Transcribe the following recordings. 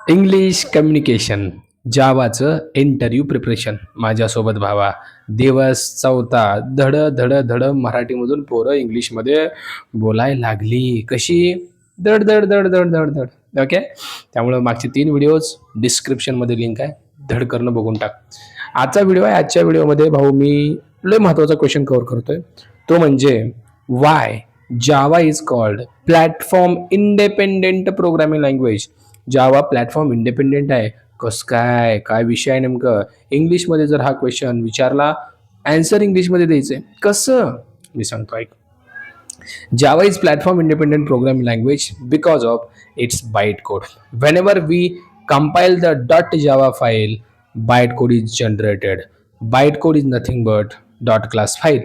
English communication जावाचं interview preparation माझ्यासोबत भावा. दिवस चौथा. धड धड धड मराठीमधून पोरं इंग्लिशमध्ये बोलायला लागली. कशी? धड धड धड धड धड धड. ओके. त्यामुळं मागचे 3 व्हिडिओज डिस्क्रिप्शनमध्ये लिंक आहे. धड करणं बघून टाक. आजचा व्हिडिओ आहे. आजच्या व्हिडिओमध्ये भाऊ मी लय महत्त्वाचा क्वेश्चन कव्हर करतोय. तो म्हणजे Y Java is called platform independent programming language. Java platform independent आहे. कसं काय? काय विषय आहे नेमकं? इंग्लिशमध्ये जर हा क्वेश्चन विचारला, आन्सर इंग्लिशमध्ये द्यायचंय. कसं? मी सांगतो ऐक. Java is platform independent programming language because of its bytecode. Whenever we compile the .java file, bytecode is generated. Bytecode is nothing but dot class file.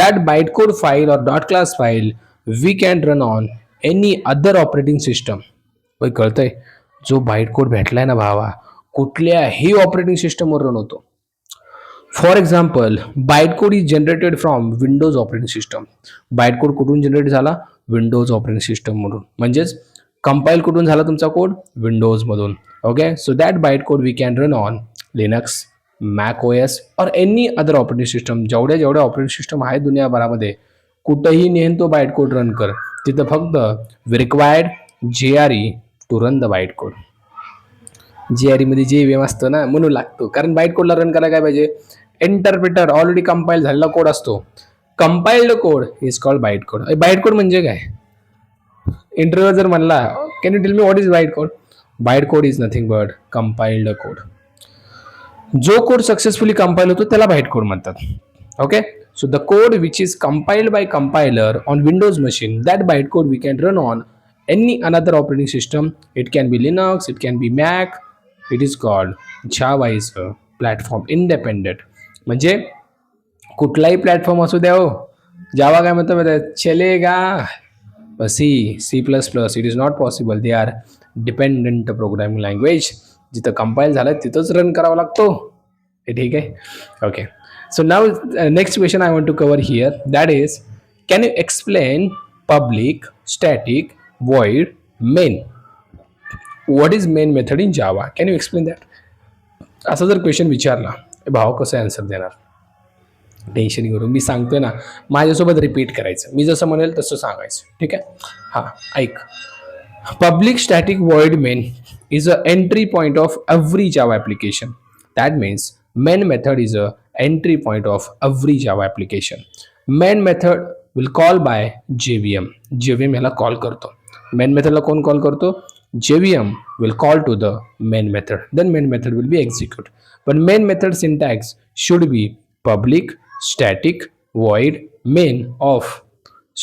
That bytecode file or dot class file we can run on any other operating system. होय, कळतंय? जो bite code भेटलाय ना भावा, कुठल्याही operating सिस्टमवर run होतो. For example, byte code is generated from Windows operating system. Byte code कुठून generate झाला? विंडोज ऑपरेटिंग सिस्टम मधून. म्हणजेच कंपाईल कुठून झाला तुमचा कोड? विंडोज मधून. Okay. So that byte code we can run on Linux, Mac OS और any other operating system. जेवढ्या ऑपरेटिंग सिस्टम आहे दुनियाभरामध्ये, कुठेही नेहन तो बाईट कोड रन कर. तिथं फक्त required JRE to run the byte code. JRE मध्ये JVM असतं ना, म्हणून लागतो. कारण बाईट कोडला रन करायला काय पाहिजे? इंटरप्रिटर ऑलरेडी कंपाईल झालेला कोड असतो. Compiled code is called byte code. Byte code म्हणजे काय? इंटरव्ह्यू जर म्हणला, can you tell me what is byte code? Byte code is nothing but compiled code. जो कोड सक्सेसफुली कंपाईल होतो त्याला byte code म्हणतात. Okay. So the code which is compiled by compiler on Windows machine, that byte code we can run on any another operating system. It can be Linux, it can be Mac. It is called Java is a platform independent. म्हणजे कुठलाही platform असू द्या हो, जावा काय म्हणतो माहिती आहे? चलेगा. C plus plus it is not possible. They are dependent programming language. जिथं कंपाईल झालं तिथंच रन करावा लागतो. हे ठीक आहे. Okay. So now next question I want to cover here, that is can you explain public static void main. What is main method in Java? Can you explain that? असा जर question विचारला, भाव कसं आन्सर देणार? Tension घेऊन मी सांगतोय ना, माझ्यासोबत रिपीट करायचं. मी जसं म्हणेल तसं सांगायचं. ठीक आहे. हां, ऐक. Public static void main is a entry point of every Java application. That means main method is a entry point of every Java application. Main method will call by JVM. JVM ह्याला call करतो. Main मेथडला कोण call करतो? JVM will call to the main method. Then main method will be execute. But main method syntax should be public static void main of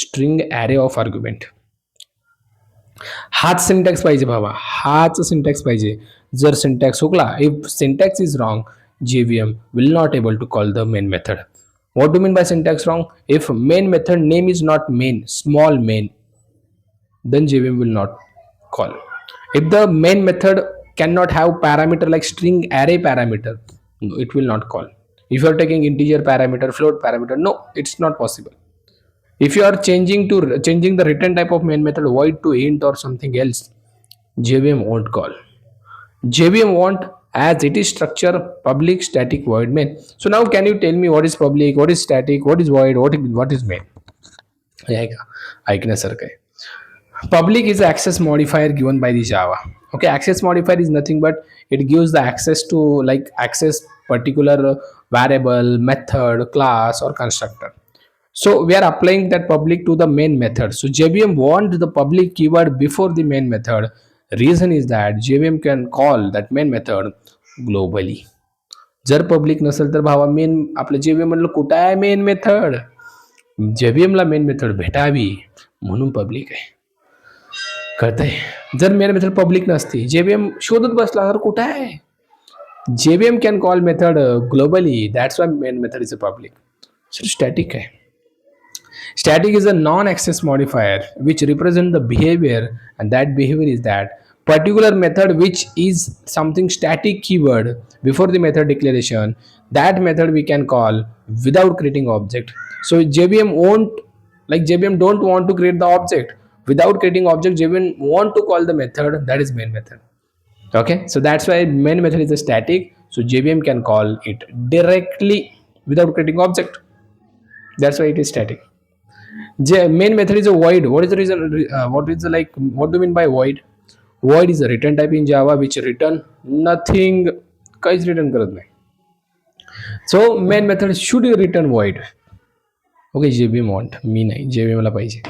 string array of argument. हाच syntax पाहिजे बाबा, हाच syntax पाहिजे. जर syntax हुकला, if syntax is wrong, JVM will not able to call the main method. What do you mean by syntax wrong? If main method name is not main, small main, then JVM will not call. If the main method cannot have parameter like string array parameter, it will not call. If you are taking integer parameter, float parameter, no, it's not possible. If you are changing the return type of main method void to int or something else, JVM won't call. JVM won't, as it is structure public static void main. So now can you tell me what is public, what is static, what is void, what is main? ऐकण्यासारखं आहे. Public is access modifier given by the Java. Okay, access modifier is nothing but it gives the access to like access particular variable, method, class or constructor. So we are applying that public to the main method. So JVM want the public keyword before the main method. Reason is that JVM can call that main method globally. जर public नसेल तर भावा main आपलं JVM म्हणलं कुठं आहे main method? JVM ला main method भेटावी म्हणून पब्लिक आहे. कळतंय? जर मेन मेथड पब्लिक नसती, JVM शोधत बसला तर कुठं आहे? JVM can call method globally. That's why main method is a public. So static आहे. Static is a non-access modifier which represent the behavior, and that behavior is that particular method which is something static keyword before the method declaration. That method we can call without creating object. So JVM won't, like JVM don't want to create the object. Without creating object, JVM want to call the method, that is main method. Okay, so that's why main method is a static. So JVM can call it directly without creating object. That's why it is static. Main method is a void. What is the reason? What is the, like? What do you mean by void? Void is a return type in Java which return nothing. काहीच return करत नाही. So main method should return void. Okay, JVM want me नाही, JVM ला पाहिजे.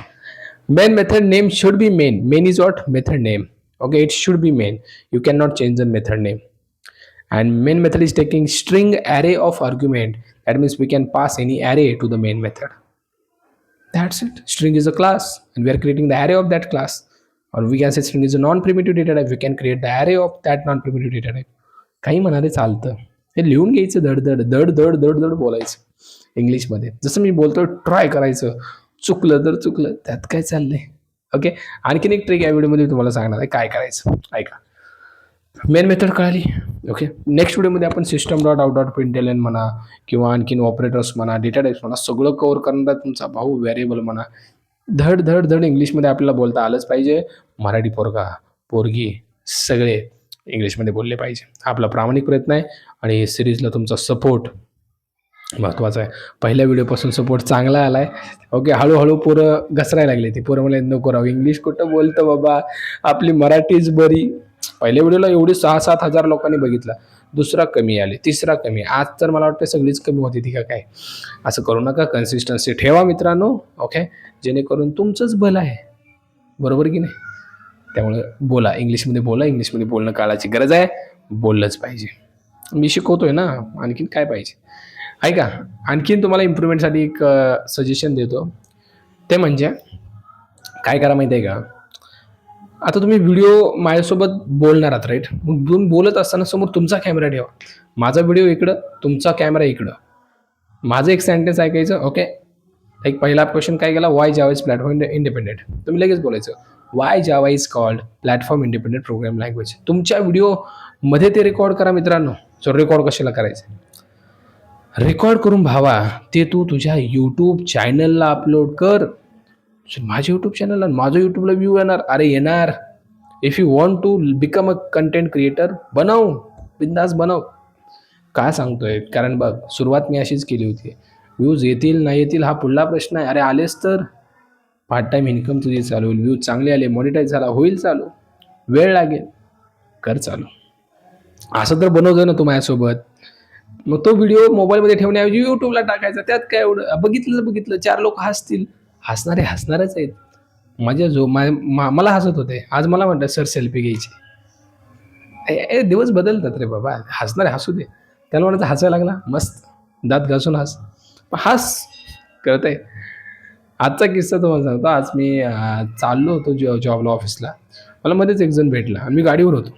Main method name should be main. Main is what? Method name. Okay, it should be main. You cannot change the method name. And main method is taking string array of argument. That means we can pass any array to the main method. That's it. String is a class, and we are creating the array of that class. Or we can say string is a non-primitive data type. We can create the array of that non-primitive data type. काही म्हणाले चालतं, हे लिहून घ्यायचं, धड धड धड धड धड धड बोलायचं इंग्लिशमध्ये. जसं मी बोलतो ट्राय करायचं, चुकलं तर चुकलं, त्यात काय चाललंय. ओके, आणखीन एक ट्रिक या व्हिडिओमध्ये तुम्हाला सांगणार आहे काय करायचं. ऐका, मेन मेथड कळाली. ओके, नेक्स्ट व्हिडिओमध्ये आपण सिस्टम डॉट आउट डॉट प्रिंटएलएन म्हणा किंवा आणखीन ऑपरेटर्स म्हणा, डेटा टाइप्स म्हणा, सगळं कव्हर करणार तुमचा भाऊ. व्हेरिएबल म्हणा, धड धड धड इंग्लिशमध्ये आपल्याला बोलता आलंच पाहिजे. मराठी पोरगा पोरगी सगळे इंग्लिशमध्ये बोलले पाहिजे. हा आपला प्रामाणिक प्रयत्न आहे आणि सिरीजला तुमचा सपोर्ट महत्त्वाचा आहे. पहिल्या व्हिडिओपासून सपोर्ट चांगला आला आहे. ओके, हळूहळू पोरं घसरायला लागले. ती पोरं मला नको राहू, इंग्लिश कुठं बोलतं बाबा, आपली मराठीच बरी. पहिल्या व्हिडिओला एवढी 6-7 हजार लोकांनी बघितला, दुसरा कमी आले, तिसरा कमी, आज तर मला वाटतं सगळीच कमी होती ती का काय. असं करू नका, कन्सिस्टन्सी ठेवा मित्रांनो. ओके, जेणेकरून तुमचंच भलं आहे, बरोबर की नाही. त्यामुळे बोला, इंग्लिशमध्ये बोला. इंग्लिशमध्ये बोलणं काळाची गरज आहे, बोललंच पाहिजे. मी शिकवतोय ना, आणखीन काय पाहिजे. ऐका, आणखीन तुम्हाला इम्प्रूव्हमेंटसाठी एक सजेशन देतो. ते म्हणजे काय करा माहिती आहे का, आता तुम्ही व्हिडिओ माझ्यासोबत बोलणार आहात, राईट. मग तुम्ही बोलत असताना समोर तुमचा कॅमेरा ठेवा, माझा व्हिडिओ इकडं, तुमचा कॅमेरा इकडं. माझं एक सेंटेन्स ऐकायचं. ओके, एक पहिला क्वेश्चन काय केला, why Java is platform independent. तुम्ही लगेच बोलायचं, why Java is called platform independent program language. तुमच्या व्हिडिओमध्ये ते रेकॉर्ड करा मित्रांनो. सो रेकॉर्ड कशाला करायचं, रेकॉर्ड करून भावा ते तू तुझ्या यूट्यूब चॅनलला अपलोड कर. माझ्या यूट्यूब चॅनलला, माझं यूट्यूबला व्ह्यू येणार, अरे येणार. If you want to become a content creator, बनव, बिंदास बनव. काय सांगतोय, कारण बघ सुरुवात मी अशीच केली होती. व्ह्यूज येतील नाही येतील हा पुढला प्रश्न आहे. अरे आलेच तर पार्ट टाईम इन्कम तुझी चालू होईल. व्ह्यूज चांगले आले, मॉनिटाईज झाला, होईल चालू, वेळ लागेल, कर चालू. असं तर बनवतो ना तू माझ्यासोबत. मग तो व्हिडिओ मोबाईलमध्ये ठेवण्याऐवजी यूट्यूबला टाकायचा. त्यात काय एवढं, बघितलं 4 लोक हसतील, हसणारे हसणारच आहेत. मला हसत होते, आज मला म्हणतात सर सेल्फी घ्यायची. दिवस बदलतात रे बाबा, हसणारे हसू दे. त्याला म्हणायचं हसायला लागला, मस्त दात घासून हस, हस कळतंय. आजचा किस्सा तुम्हाला सांगतो. आज मी चाललो होतो जॉबला, ऑफिसला. मला मध्येच एक जण भेटला आणि मी गाडीवर होतो.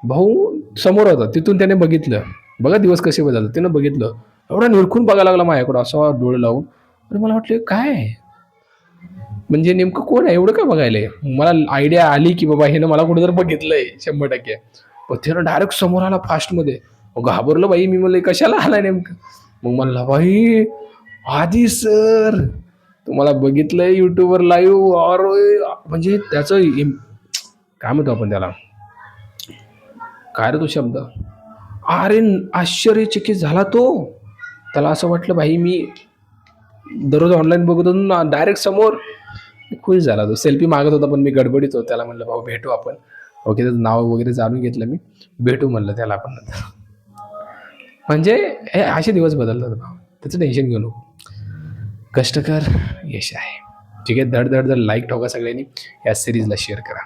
भाऊ समोर होता, तिथून त्याने बघितलं. बघा दिवस कसे बदलतात. त्यानं बघितलं, एवढा निरखून बघायला लागला माझ्याकडं असं डोळे लावून. आणि मला वाटलं काय म्हणजे नेमकं कोण आहे, एवढं काय बघायलंय. मला आयडिया आली की बाबा हे ना मला कुठे जर बघितलंय 100%. पण त्यानं डायरेक्ट समोर आला फास्टमध्ये. घाबरलो बाई मी, म्हणलं कशाला आला नेमकं. मग म्हणला, बाई आधी सर तुम्हाला बघितलंय युट्यूबवर लाईव्ह. और म्हणजे त्याचं काय म्हणतो आपण त्याला, काय रे तो शब्द, अरे आश्चर्यचकित झाला तो. त्याला असं वाटलं भाई मी दररोज ऑनलाईन बघत होतो ना, डायरेक्ट समोर. खुश झाला तो. सेल्फी मागत होता पण मी गडबडीत होतो. त्याला म्हणलं भाऊ भेटू आपण. ओके, त्याचं नाव वगैरे जाणून घेतलं मी, भेटू म्हणलं त्याला आपण नंतर. म्हणजे हे असे दिवस बदलतात भाऊ, त्याचं टेन्शन घेऊ नको. कष्ट कर, यश आहे. ठीक आहे, धड धड धड लाईक ठोका सगळ्यांनी, या सिरीजला शेअर करा.